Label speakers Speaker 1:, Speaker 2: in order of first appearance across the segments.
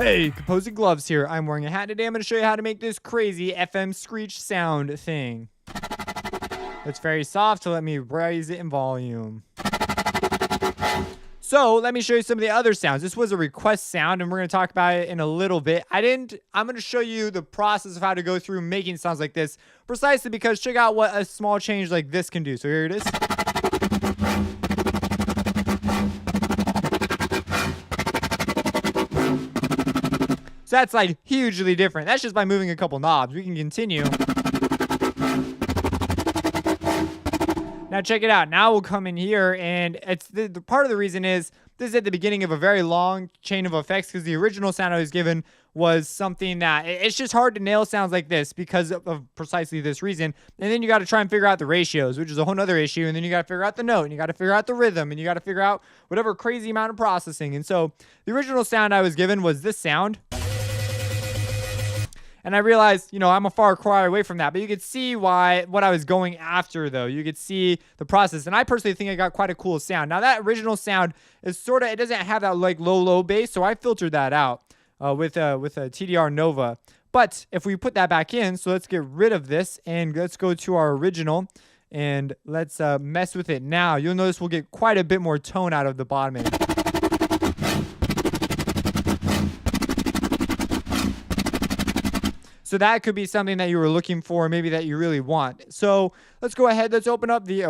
Speaker 1: Hey, composing gloves here. I'm wearing a hat today. I'm going to show you how to make this crazy FM screech sound thing. It's very soft, so let me raise it in volume. So let me show you some of the other sounds. This was a request sound, and we're going to talk about it in a little bit. I'm going to show you the process of how to go through making sounds like this, precisely because check out what a small change like this can do. So here it is. So that's like hugely different. That's just by moving a couple knobs. We can continue. Now check it out. Now we'll come in here, and it's the part of the reason is this is at the beginning of a very long chain of effects, because the original sound I was given was something that it's just hard to nail sounds like this because of precisely this reason. And then you got to try and figure out the ratios, which is a whole nother issue. And then you got to figure out the note, and you got to figure out the rhythm, and you got to figure out whatever crazy amount of processing. And so the original sound I was given was this sound. And I realized, I'm a far cry away from that. But you could see what I was going after, though. You could see the process. And I personally think I got quite a cool sound. Now, that original sound is it doesn't have that like low bass. So I filtered that out with a TDR Nova. But if we put that back in, so let's get rid of this. And let's go to our original. And let's mess with it now. You'll notice we'll get quite a bit more tone out of the bottom end. So that could be something that you were looking for, maybe that you really want. So let's go ahead. Let's open up the,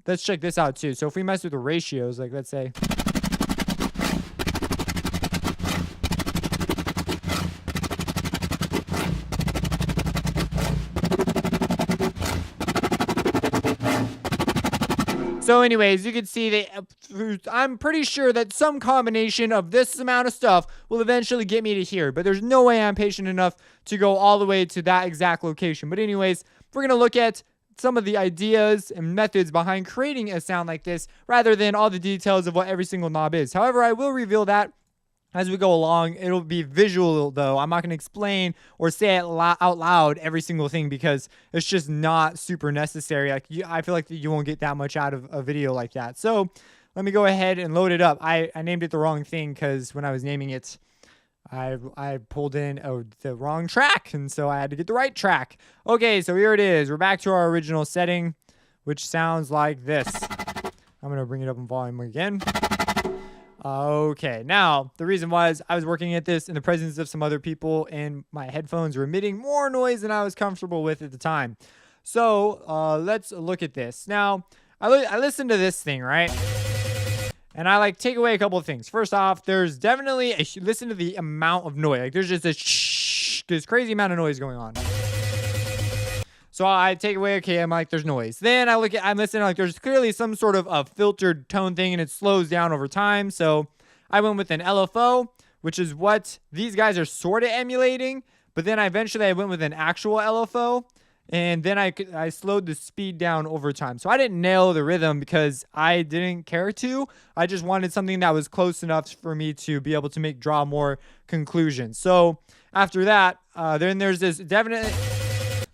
Speaker 1: let's check this out too. So if we mess with the ratios, like let's say. So anyways, you can see that I'm pretty sure that some combination of this amount of stuff will eventually get me to here. But there's no way I'm patient enough to go all the way to that exact location. But anyways, we're going to look at some of the ideas and methods behind creating a sound like this rather than all the details of what every single knob is. However, I will reveal that as we go along. It'll be visual, though. I'm not going to explain or say it out loud every single thing because it's just not super necessary. I feel like you won't get that much out of a video like that. So let me go ahead and load it up. I named it the wrong thing because when I was naming it, I pulled in the wrong track, and so I had to get the right track. Okay, so here it is. We're back to our original setting, which sounds like this. I'm going to bring it up in volume again. Okay, now the reason was I was working at this in the presence of some other people, and my headphones were emitting more noise than I was comfortable with at the time. So let's look at this. Now, I listened to this thing, right? And I take away a couple of things. First off, there's definitely listen to the amount of noise. Like there's just this crazy amount of noise going on. So I take away, okay, I'm like, there's noise. Then I'm listening, like there's clearly some sort of a filtered tone thing, and it slows down over time. So I went with an LFO, which is what these guys are sort of emulating. But then I went with an actual LFO, and then I slowed the speed down over time. So I didn't nail the rhythm because I didn't care to. I just wanted something that was close enough for me to be able to draw more conclusions. So after that, then there's this definite.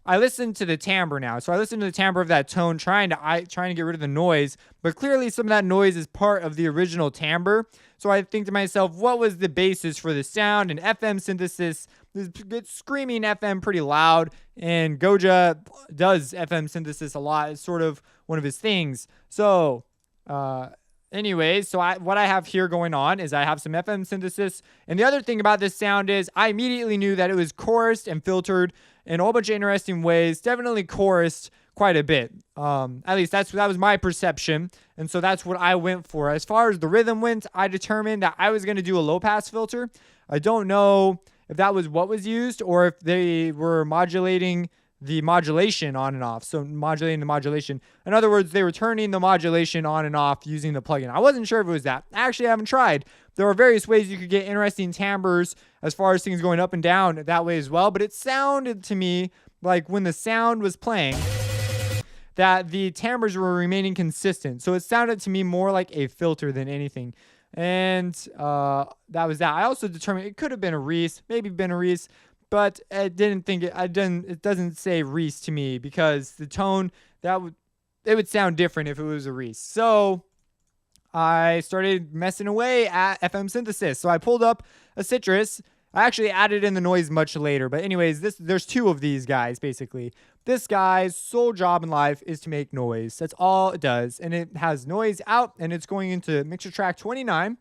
Speaker 1: I listened to the timbre now. So I listened to the timbre of that tone, trying to get rid of the noise. But clearly some of that noise is part of the original timbre. So I think to myself, what was the basis for the sound? And FM synthesis, it's screaming FM pretty loud. And Goja does FM synthesis a lot. It's sort of one of his things. So anyways, what I have here going on is I have some FM synthesis. And the other thing about this sound is I immediately knew that it was chorused and filtered in a whole bunch of interesting ways. Definitely chorused quite a bit. At least that was my perception. And so that's what I went for. As far as the rhythm went, I determined that I was going to do a low pass filter. I don't know if that was what was used or if they were modulating the modulation on and off. So modulating the modulation. In other words, they were turning the modulation on and off using the plugin. I wasn't sure if it was that. Actually, I haven't tried. There are various ways you could get interesting timbres as far as things going up and down that way as well. But it sounded to me like when the sound was playing that the timbres were remaining consistent. So it sounded to me more like a filter than anything. And that was that. I also determined it could have been a Reese, maybe been a Reese. But it doesn't say Reese to me because the tone it would sound different if it was a Reese. So I started messing away at FM synthesis. So I pulled up a Citrus I actually added in the noise much later. But anyways, there's two of these guys, basically. This guy's sole job in life is to make noise. That's all it does. And it has noise out, and it's going into mixer track 29,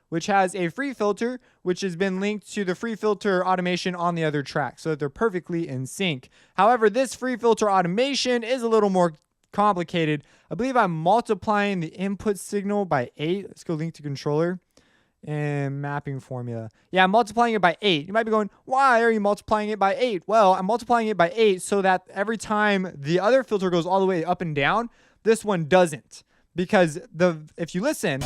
Speaker 1: which has a free filter, which has been linked to the free filter automation on the other track, so that they're perfectly in sync. However, this free filter automation is a little more complicated. I believe I'm multiplying the input signal by 8. Let's go link to controller and mapping formula. Yeah, I'm multiplying it by 8. You might be going, why are you multiplying it by 8? Well, I'm multiplying it by 8 so that every time the other filter goes all the way up and down, this one doesn't. Because if you listen,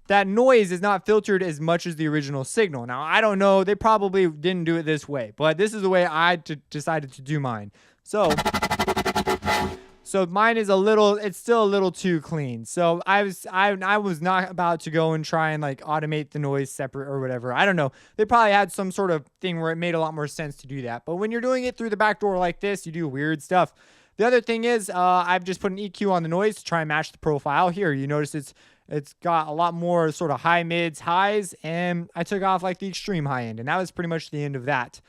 Speaker 1: that noise is not filtered as much as the original signal. Now, I don't know. They probably didn't do it this way, but this is the way I decided to do mine. So mine is it's still a little too clean. So I was not about to go and try and like automate the noise separate or whatever. I don't know. They probably had some sort of thing where it made a lot more sense to do that. But when you're doing it through the back door like this, you do weird stuff. The other thing is I've just put an EQ on the noise to try and match the profile. Here, you notice it's got a lot more sort of high mids, highs, and I took off like the extreme high end, and that was pretty much the end of that.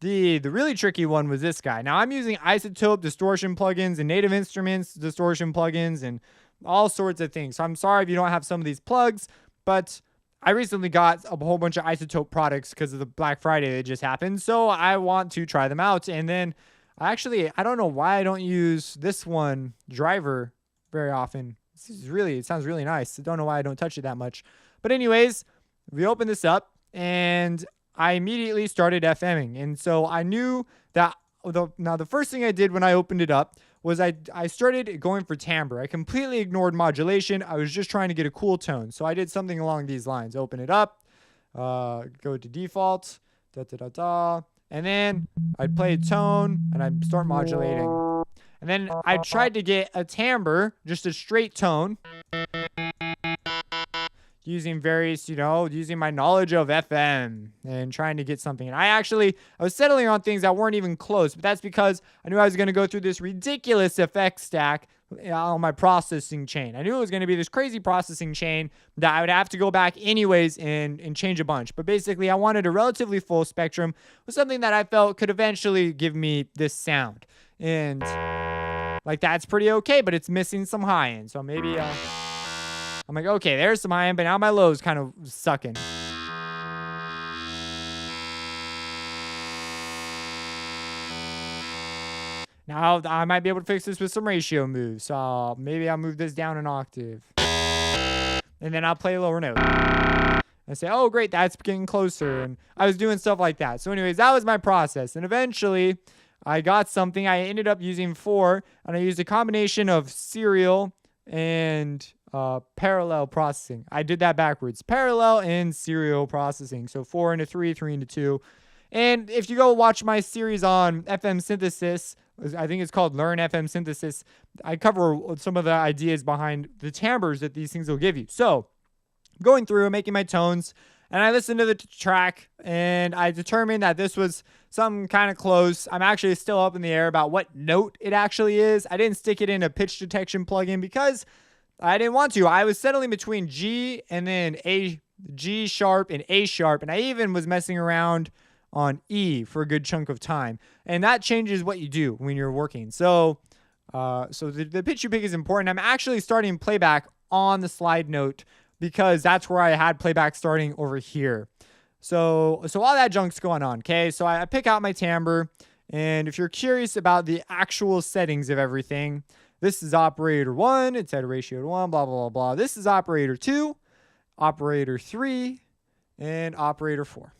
Speaker 1: The really tricky one was this guy. Now I'm using isotope distortion plugins and Native Instruments distortion plugins and all sorts of things. So I'm sorry if you don't have some of these plugs, but I recently got a whole bunch of isotope products because of the Black Friday that just happened. So I want to try them out. And then I don't know why I don't use this one driver very often. It sounds really nice. I don't know why I don't touch it that much. But anyways, we open this up and I immediately started FMing. And so I knew that the first thing I did when I opened it up was I started going for timbre. I completely ignored modulation. I was just trying to get a cool tone. So I did something along these lines. Open it up, go to default, and then I'd play a tone and I'd start modulating. And then I tried to get a timbre, just a straight tone, using using my knowledge of FM and trying to get something. And I was settling on things that weren't even close, but that's because I knew I was going to go through this ridiculous effect stack on my processing chain. I knew it was going to be this crazy processing chain that I would have to go back anyways and change a bunch. But basically, I wanted a relatively full spectrum with something that I felt could eventually give me this sound. And like that's pretty okay, but it's missing some high end. So maybe I'm like, okay, there's some high end, but now my low is kind of sucking. Now I might be able to fix this with some ratio moves. So maybe I'll move this down an octave. And then I'll play a lower note. And say, oh, great, that's getting closer. And I was doing stuff like that. So anyways, that was my process. And eventually I got something. I ended up using 4, and I used a combination of serial and parallel processing. I did that backwards. Parallel and serial processing. So 4 into 3, 3 into 2. And if you go watch my series on FM synthesis, I think it's called Learn FM Synthesis, I cover some of the ideas behind the timbres that these things will give you. So going through, making my tones, and I listened to the track, and I determined that this was something kind of close. I'm actually still up in the air about what note it actually is. I didn't stick it in a pitch detection plugin because I didn't want to. I was settling between G and then G sharp and A sharp, and I even was messing around on E for a good chunk of time. And that changes what you do when you're working. So the pitch you pick is important. I'm actually starting playback on the slide note because that's where I had playback starting over here. So all that junk's going on, okay? So I pick out my timbre, and if you're curious about the actual settings of everything, this is operator 1, it's at a ratio to 1, blah, blah, blah, blah. This is operator 2, operator 3, and operator 4,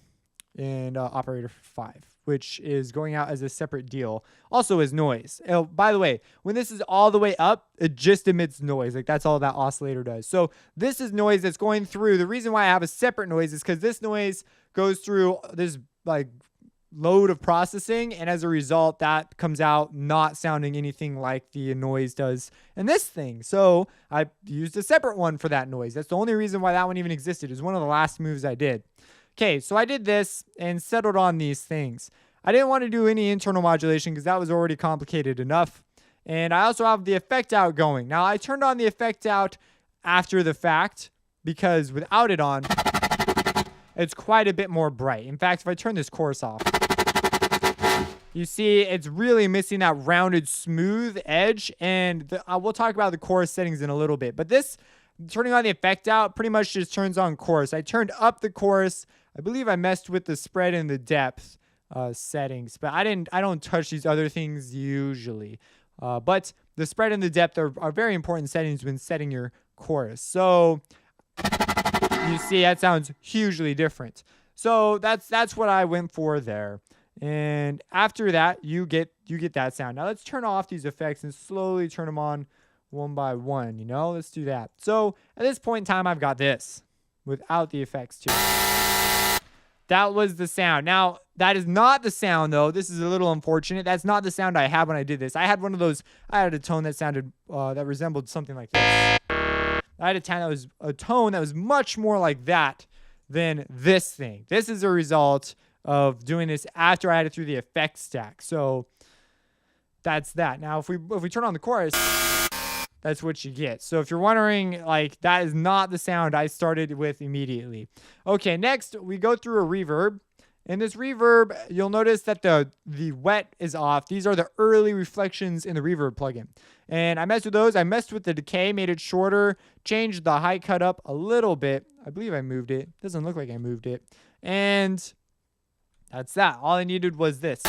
Speaker 1: and operator 5, which is going out as a separate deal. Also as noise. Oh, by the way, when this is all the way up, it just emits noise. Like that's all that oscillator does. So this is noise that's going through. The reason why I have a separate noise is because this noise goes through this like load of processing, and as a result that comes out not sounding anything like the noise does in this thing. So I used a separate one for that noise. That's the only reason why that one even existed. It was one of the last moves I did. Okay, so I did this and settled on these things. I didn't want to do any internal modulation because that was already complicated enough. And I also have the effect out going. Now, I turned on the effect out after the fact because without it on, it's quite a bit more bright. In fact, if I turn this chorus off, you see it's really missing that rounded, smooth edge. And we'll talk about the chorus settings in a little bit. But this, turning on the effect out, pretty much just turns on chorus. I turned up the chorus. I believe I messed with the spread and the depth settings, but I don't touch these other things usually. But the spread and the depth are very important settings when setting your chorus. So you see that sounds hugely different. So that's what I went for there. And after that, you get that sound. Now let's turn off these effects and slowly turn them on one by one. Let's do that. So at this point in time, I've got this without the effects too. That was the sound. Now, that is not the sound, though. This is a little unfortunate. That's not the sound I had when I did this. I had one of those. I had a tone that sounded that resembled something like this. I had a tone that was much more like that than this thing. This is a result of doing this after I had it through the effects stack. So that's that. Now, if we turn on the chorus, that's what you get. So if you're wondering, like, that is not the sound I started with immediately. Okay, next we go through a reverb. In this reverb, you'll notice that the wet is off. These are the early reflections in the reverb plugin. And I messed with those. I messed with the decay, made it shorter, changed the high cut up a little bit. I believe I moved it. Doesn't look like I moved it. And that's that. All I needed was this.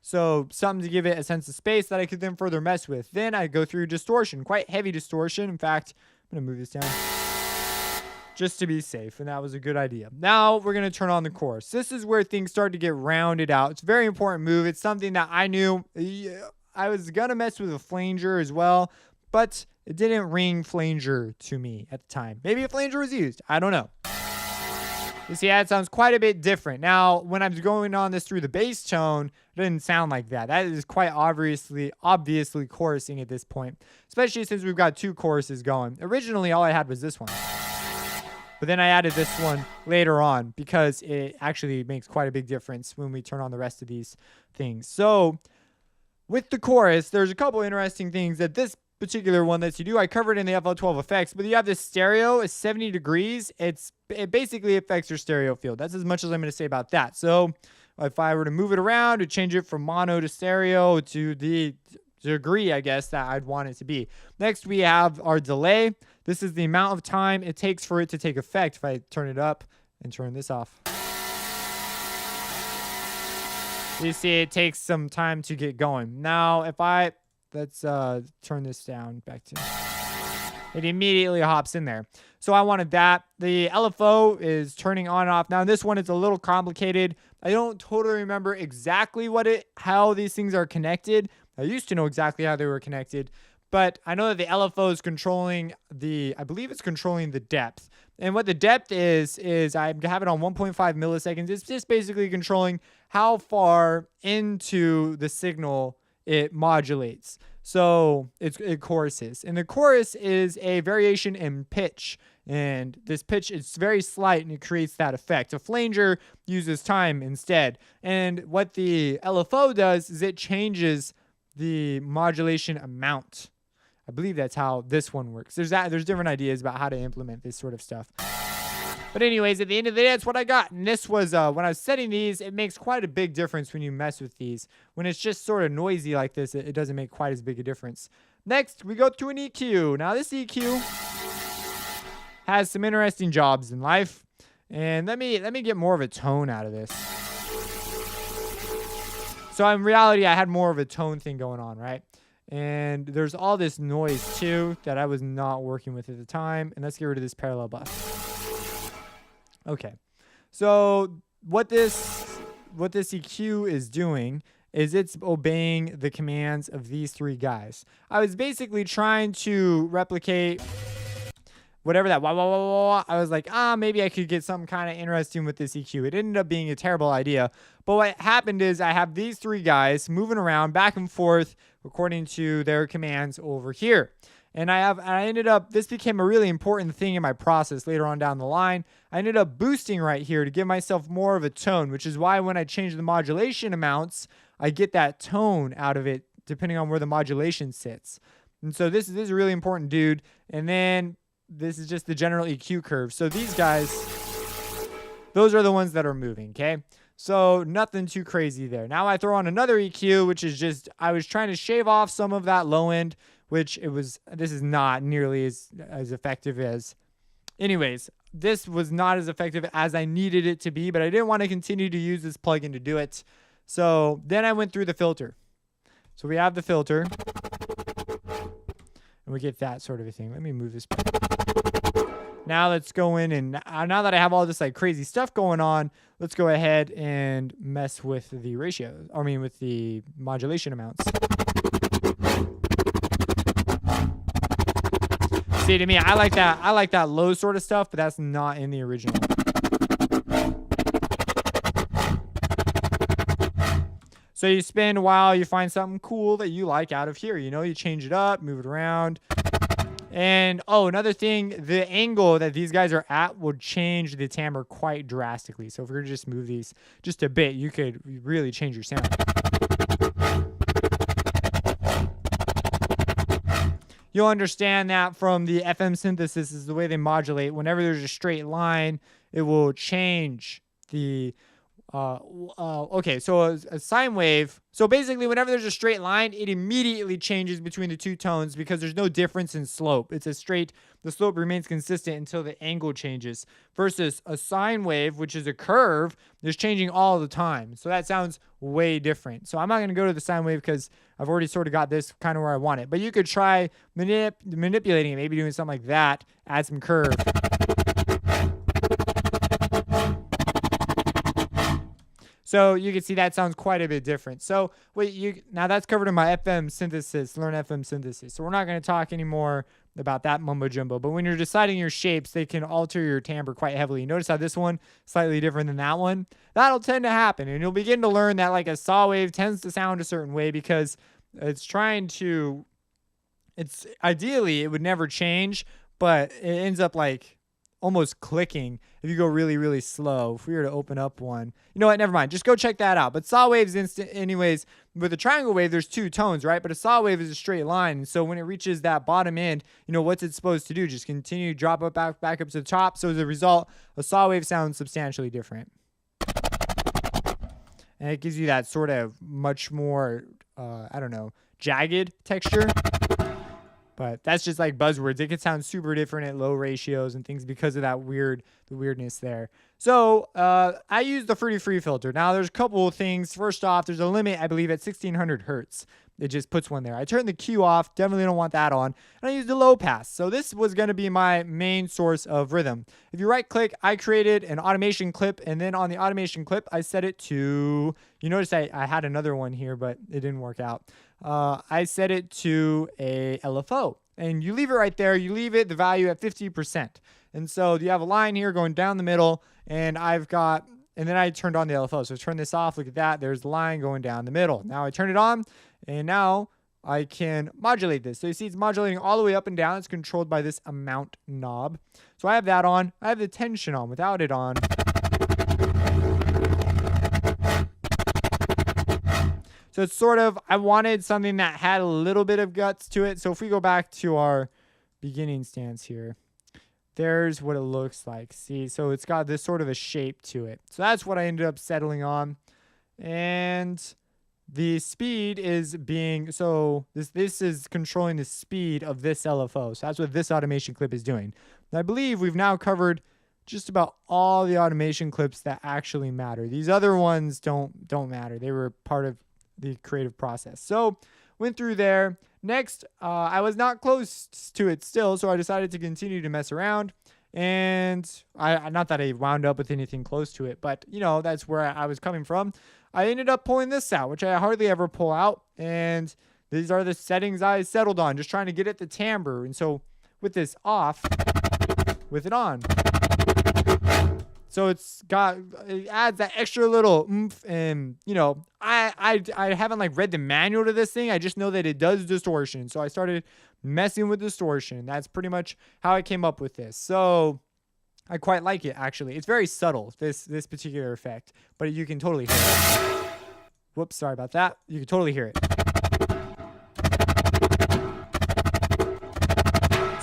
Speaker 1: So something to give it a sense of space that I could then further mess with. Then I go through distortion, quite heavy distortion. In fact, I'm going to move this down just to be safe, and that was a good idea. Now we're going to turn on the chorus. This is where things start to get rounded out. It's a very important move. It's something that I knew I was going to mess with a flanger as well, but it didn't ring flanger to me at the time. Maybe a flanger was used. I don't know. You see, that sounds quite a bit different. Now, when I'm going on this through the bass tone, it didn't sound like that. That is quite obviously chorusing at this point, especially since we've got two choruses going. Originally, all I had was this one. But then I added this one later on because it actually makes quite a big difference when we turn on the rest of these things. So with the chorus, there's a couple interesting things that this particular one lets you do. I covered in the FL12 effects, but you have this stereo is 70 degrees. It basically affects your stereo field. That's as much as I'm going to say about that. So if I were to move it around to change it from mono to stereo to the degree, I guess, that I'd want it to be. Next, we have our delay. This is the amount of time it takes for it to take effect. If I turn it up and turn this off, you see it takes some time to get going. Now, let's turn this down back to, it immediately hops in there. So I wanted that. The LFO is turning on and off. Now this one is a little complicated. I don't totally remember exactly how these things are connected. I used to know exactly how they were connected, but I know that the LFO is controlling I believe it's controlling the depth. And what the depth is I have it on 1.5 milliseconds. It's just basically controlling how far into the signal it modulates. So it choruses. And the chorus is a variation in pitch. And this pitch is very slight and it creates that effect. A flanger uses time instead. And what the LFO does is it changes the modulation amount. I believe that's how this one works. There's different ideas about how to implement this sort of stuff. But anyways, at the end of the day, that's what I got. And this was, when I was setting these, it makes quite a big difference when you mess with these. When it's just sort of noisy like this, it doesn't make quite as big a difference. Next, we go to an EQ. Now, this EQ has some interesting jobs in life. And let me get more of a tone out of this. So in reality, I had more of a tone thing going on, right? And there's all this noise too that I was not working with at the time. And let's get rid of this parallel bus. Okay. So what this EQ is doing is it's obeying the commands of these three guys. I was basically trying to replicate whatever that wah, wah, wah, wah, wah. I was like, maybe I could get something kind of interesting with this EQ. It ended up being a terrible idea. But what happened is I have these three guys moving around back and forth according to their commands over here. And this became a really important thing in my process later on down the line. I ended up boosting right here to give myself more of a tone, which is why when I change the modulation amounts, I get that tone out of it depending on where the modulation sits. And so this is a really important dude. And then this is just the general EQ curve. So these guys those are the ones that are moving, okay? So nothing too crazy there. Now I throw on another EQ, which is just, I was trying to shave off some of that low end, which this is not nearly as effective as, anyways, this was not as effective as I needed it to be, but I didn't want to continue to use this plugin to do it. So then I went through the filter. So we have the filter, and we get that sort of a thing. Let me move this back. Now let's go in, and now that I have all this like crazy stuff going on, let's go ahead and mess with the ratios. I mean, with the modulation amounts. See, to me, I like that low sort of stuff, but that's not in the original. So you spin a while, you find something cool that you like out of here. You know, you change it up, move it around. And, oh, another thing, the angle that these guys are at will change the timbre quite drastically. So if we were to just move these just a bit, you could really change your sound. You'll understand that from the FM synthesis is the way they modulate. Whenever there's a straight line, it will change the... okay, so a sine wave. So basically, whenever there's a straight line, it immediately changes between the two tones because there's no difference in slope. It's a straight, the slope remains consistent until the angle changes. Versus a sine wave, which is a curve, is changing all the time. So that sounds way different. So I'm not going to go to the sine wave because I've already sort of got this kind of where I want it. But you could try manipulating it, maybe doing something like that, add some curve. So you can see that sounds quite a bit different. So now that's covered in my FM synthesis, learn FM synthesis. So we're not going to talk anymore about that mumbo jumbo. But when you're deciding your shapes, they can alter your timbre quite heavily. Notice how this one slightly different than that one. That'll tend to happen, and you'll begin to learn that like a saw wave tends to sound a certain way because it's ideally it would never change, but it ends up like almost clicking if you go really, really slow. If we were to open up one, you know what, never mind, just go check that out. But saw waves anyways, with a triangle wave there's two tones, right? But a saw wave is a straight line, and so when it reaches that bottom end, you know, what's it supposed to do? Just continue to drop it back up to the top. So as a result, a saw wave sounds substantially different, and it gives you that sort of much more I don't know, jagged texture. But that's just like buzzwords. It could sound super different at low ratios and things because of that the weirdness there. So I use the Fruity Free filter. Now there's a couple of things. First off, there's a limit, I believe, at 1600 hertz. It just puts one there. I turned the Q off. Definitely don't want that on. And I used the low pass. So this was going to be my main source of rhythm. If you right click, I created an automation clip. And then on the automation clip, I set it to, you notice I had another one here, but it didn't work out. I set it to a LFO. And you leave it right there. You leave it the value at 50%. And so you have a line here going down the middle. And then I turned on the LFO. So turn this off. Look at that. There's the line going down the middle. Now I turn it on. And now I can modulate this. So you see it's modulating all the way up and down. It's controlled by this amount knob. So I have that on. I have the tension on without it on. So it's sort of, I wanted something that had a little bit of guts to it. So if we go back to our beginning stance here, there's what it looks like. See, so it's got this sort of a shape to it. So that's what I ended up settling on. And the speed is this is controlling the speed of this LFO. So that's what this automation clip is doing. And I believe we've now covered just about all the automation clips that actually matter. These other ones don't matter. They were part of the creative process. So went through there. Next, I was not close to it still, so I decided to continue to mess around. And not that I wound up with anything close to it, but you know, that's where I was coming from. I ended up pulling this out, which I hardly ever pull out. And these are the settings I settled on, just trying to get at the timbre. And so with this off, with it on. So it adds that extra little oomph. And you know, I haven't like read the manual to this thing. I just know that it does distortion. So I started messing with distortion. That's pretty much how I came up with this. So I quite like it, actually. It's very subtle, this particular effect, but you can totally hear it. Whoops, sorry about that. You can totally hear it.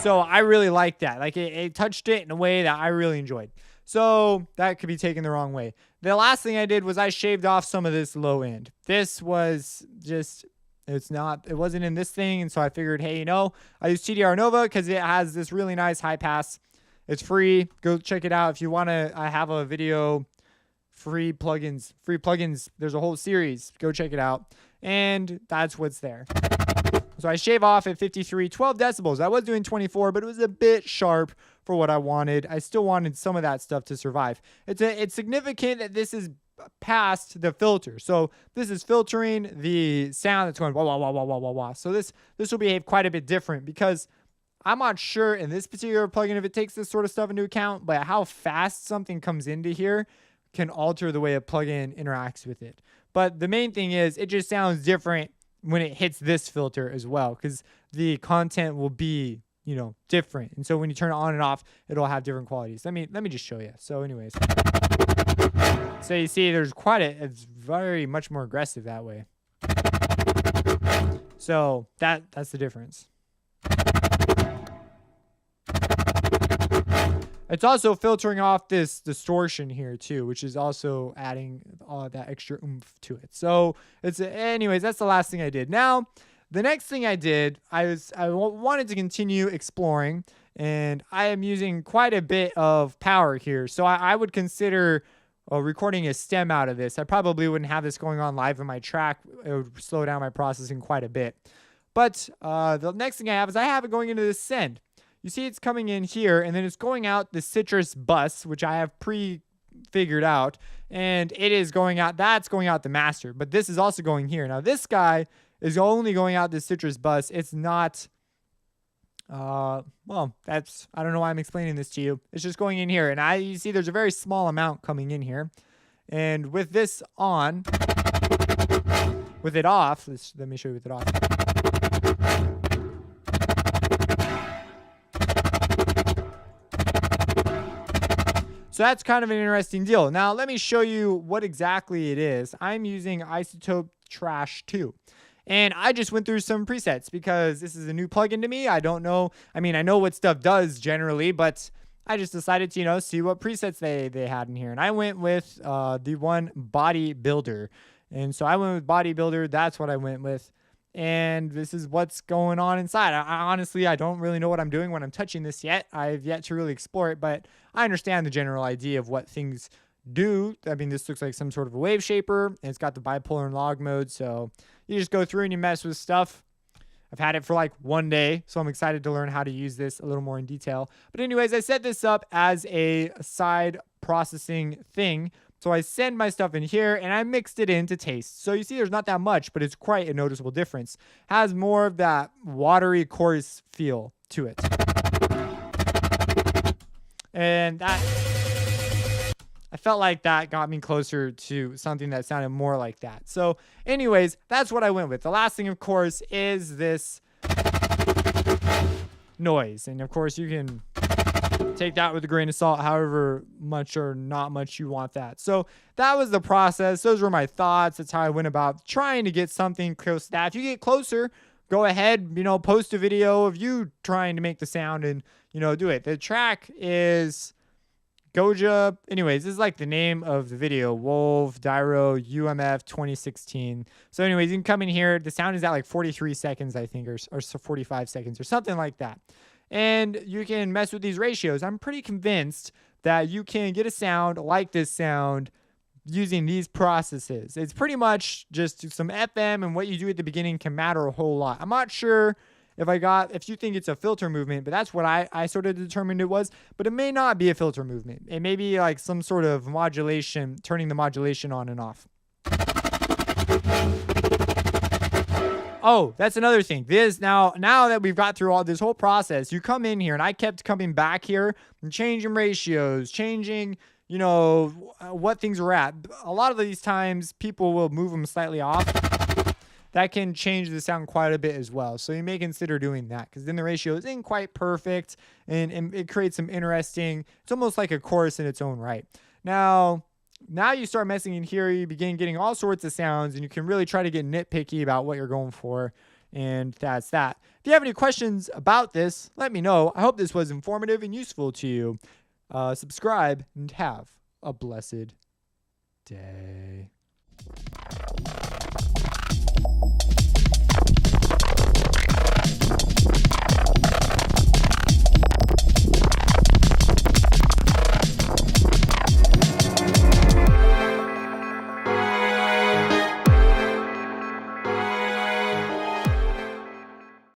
Speaker 1: So I really like that. Like it touched it in a way that I really enjoyed. So that could be taken the wrong way. The last thing I did was I shaved off some of this low end. This was just, it wasn't in this thing. And so I figured, hey, I use TDR Nova because it has this really nice high pass. It's free. Go check it out. If you want to, I have a video, free plugins. There's a whole series. Go check it out. And that's what's there. So I shave off at 53, 12 decibels. I was doing 24, but it was a bit sharp for what I wanted. I still wanted some of that stuff to survive. It's significant that this is past the filter. So this is filtering the sound that's going wah, wah, wah, wah, wah, wah, wah. So this will behave quite a bit different because I'm not sure in this particular plugin if it takes this sort of stuff into account, but how fast something comes into here can alter the way a plugin interacts with it. But the main thing is it just sounds different when it hits this filter as well, because the content will be, different. And so when you turn it on and off, it'll have different qualities. Let me just show you. So anyways, so you see there's it's very much more aggressive that way. So that's the difference. It's also filtering off this distortion here too, which is also adding all that extra oomph to it. So anyways, that's the last thing I did. Now, the next thing I did, I wanted to continue exploring, and I am using quite a bit of power here. So I would consider recording a stem out of this. I probably wouldn't have this going on live in my track. It would slow down my processing quite a bit. But the next thing I have is I have it going into the send. You see it's coming in here, and then it's going out the citrus bus, which I have pre-figured out, and it is going out, that's going out the master, but this is also going here. Now, this guy is only going out the citrus bus. It's not, well, I don't know why I'm explaining this to you. It's just going in here, and you see there's a very small amount coming in here, and with this on, with it off, let me show you with it off. So that's kind of an interesting deal. Now, let me show you what exactly it is. I'm using Isotope Trash 2. And I just went through some presets because this is a new plugin to me. I don't know. I mean, I know what stuff does generally, but I just decided to, see what presets they had in here. And I went with the one Bodybuilder. And so I went with Bodybuilder. That's what I went with. And this is what's going on inside. Honestly, I don't really know what I'm doing when I'm touching this yet. I've yet to really explore it, but I understand the general idea of what things do. I mean, this looks like some sort of a wave shaper, and it's got the bipolar and log mode. So you just go through and you mess with stuff. I've had it for like 1 day, so I'm excited to learn how to use this a little more in detail. But anyways, I set this up as a side processing thing. So I send my stuff in here and I mixed it in to taste. So you see there's not that much, but it's quite a noticeable difference. Has more of that watery chorus feel to it. And I felt like that got me closer to something that sounded more like that. So anyways, that's what I went with. The last thing, of course, is this noise. And of course you can take that with a grain of salt, however much or not much you want that. So that was the process. Those were my thoughts. That's how I went about trying to get something close to that. If you get closer, go ahead, post a video of you trying to make the sound and, do it. The track is Goja. Anyways, this is like the name of the video, Wolf Dyro UMF 2016. So anyways, you can come in here. The sound is at like 43 seconds, I think, or 45 seconds or something like that. And you can mess with these ratios. I'm pretty convinced that you can get a sound like this sound using these processes. It's pretty much just some FM, and what you do at the beginning can matter a whole lot. I'm not sure if you think it's a filter movement, but that's what I sort of determined it was. But it may not be a filter movement. It may be like some sort of modulation, turning the modulation on and off. Oh, that's another thing. Now that we've got through all this whole process, you come in here, and I kept coming back here and changing ratios, changing, what things are at. A lot of these times, people will move them slightly off. That can change the sound quite a bit as well. So you may consider doing that, because then the ratio isn't quite perfect, and it creates some interesting, it's almost like a chorus in its own right. Now you start messing in here, you begin getting all sorts of sounds, and you can really try to get nitpicky about what you're going for, and that's that. If you have any questions about this, let me know. I hope this was informative and useful to you. subscribe, and have a blessed day.